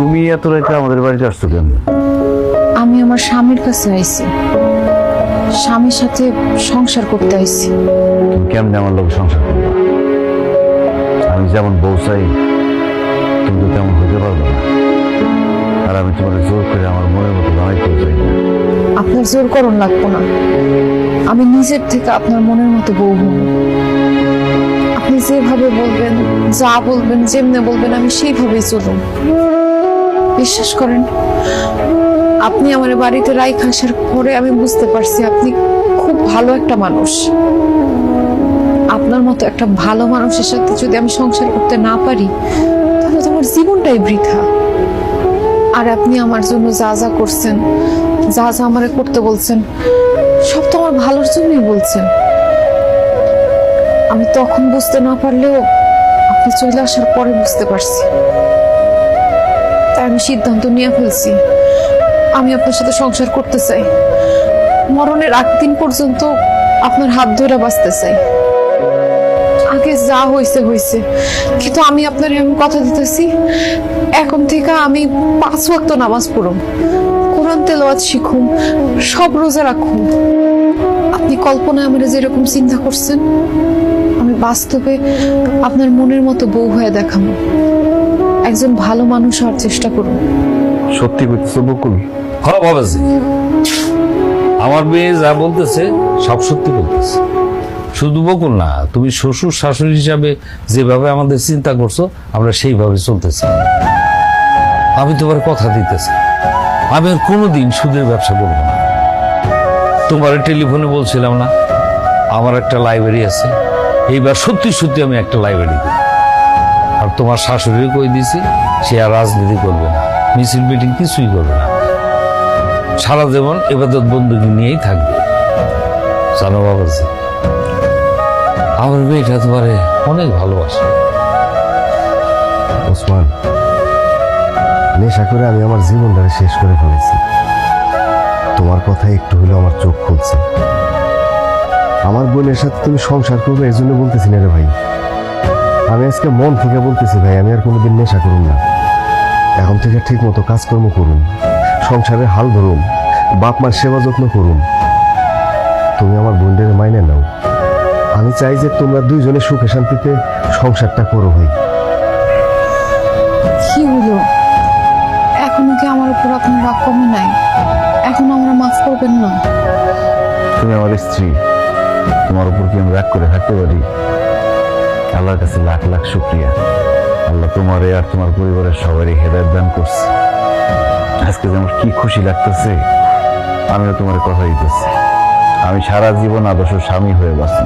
তুমি এত রাতে আমাদের বাড়িতে আসছো কেন? আমি আমার স্বামীর কাছে আইছি, স্বামীর সাথে সংসার করতে আইছি। তুমি কেমনে আমার লোক সংসার করবা? আমি যেমন বউ চাই তুমি তো তেমন হতে পারবে না। আর আমি তোমার জোর করে আমার মনের মতো বানাইতেও চাই না। আপনার জোর করণ লাগবো না, আমি নিজের থেকে আপনার মনের মতো বউ হব। আপনি যেভাবে বলবেন, যা বলবেন, যেমনে বলবেন, আমি সেইভাবেই চলুন। বিশ্বাস করেন, আপনি আমার বাড়িতে রাইখা আসার পরে আমি বুঝতে পারছি আপনি খুব ভালো একটা মানুষ। আপনার মতো একটা ভালো মানুষের সাথে যদি আমি সংসার করতে না পারি তাহলে তো আমার জীবনটাই বৃথা। আর আপনি আমার জন্য যা যা করছেন, যা যা আমারে করতে বলছেন, সব তো আমার ভালোর জন্যই বলছেন। আমি তখন বুঝতে না পারলেও আপনি চলে আসার পরে বুঝতে পারছি। তাই আমি সিদ্ধান্ত নিয়ে ফেলছি, আমি আপনার সাথে সংসার করতে চাই। মরণের আগ দিন পর্যন্ত আপনার হাত ধরে বাঁচতে চাই। আগে যা হয়েছে হয়েছে, কিন্তু আমি আপনার এমন কথা দিতেছি, এখন থেকে আমি 5 ওয়াক্ত নামাজ পড়ুম, কোরআন তেলাওয়াত শিখুম, সব রোজা রাখুম। আপনি কল্পনায় আমার যেরকম চিন্তা করছেন, আমি বাস্তবে আপনার মনের মতো বউ হয়ে দেখাবো। একজন ভালো মানুষ হওয়ার চেষ্টা করুন। সত্যি করতেছো বকুল? হ্যাঁ বাবাজি, আমার মেয়ে যা বলতেছে সব সত্যি বলতেছে। শুধু বকুল না, তুমি শ্বশুর শাশুড়ি হিসাবে যেভাবে আমাদের চিন্তা করছো আমরা সেইভাবে চলতেছি। আমি তোমার কথা দিতেছি, আমি আর কোনোদিন সুদের ব্যবসা করবো না। তোমার টেলিফোনে বলছিলাম না আমার একটা লাইব্রেরি আছে, এইবার সত্যি সত্যি আমি একটা লাইব্রেরি দিই। আর তোমার শাশুড়ি কই দিছি, সে আর রাজনীতি করবে না, মিছিল মিটিং কিছুই করবে না, সারা জীবন ইবাদত বন্দুকি নিয়েই থাকবে। জানো বাবাজি, আমার মেয়েটা তোমারে অনেক ভালোবাসে। ওসমান, নেশা করে আমি আমার জীবনটাকে শেষ করে ফেলেছি। তোমার কথা একটু হলেও আমার চোখ খুলছে। আমার বোনের সাথে তুমি সংসার করবে এই জন্য বলতেছি না রে ভাই। আমি আজকে মন থেকে বলতেছি ভাই, আমি আর কোনোদিন নেশা করুন না। এখন থেকে ঠিক মতো কাজকর্ম করুন, সংসারের হাল ধরুন, বাপ মার সেবা যত্ন করুন। তুমি আমার বোনদের মাইনে নাও। আমি চাই যে তোমরা দুইজনে সুখে শান্তিতে সংসারটা করো ভাই। কি হলো, এখনো কি আমার উপর আপনার রাগ কমে নাই? এখন আমরা মাফ করবেন না? তুমি আমার স্ত্রী, তোমার উপর কি আমি রাগ করে থাকতে পারি? আল্লাহর কাছে লাখ লাখ শুকরিয়া। আল্লাহ তোমারে আর তোমার পরিবারের সবারই হেদায়েত দান করছে। আজকে যে আমার কি খুশি লাগতেছে, আমিও তোমার কথা দিতেছি। আমি সারা জীবন আদর্শ স্বামী হয়ে বাঁচি।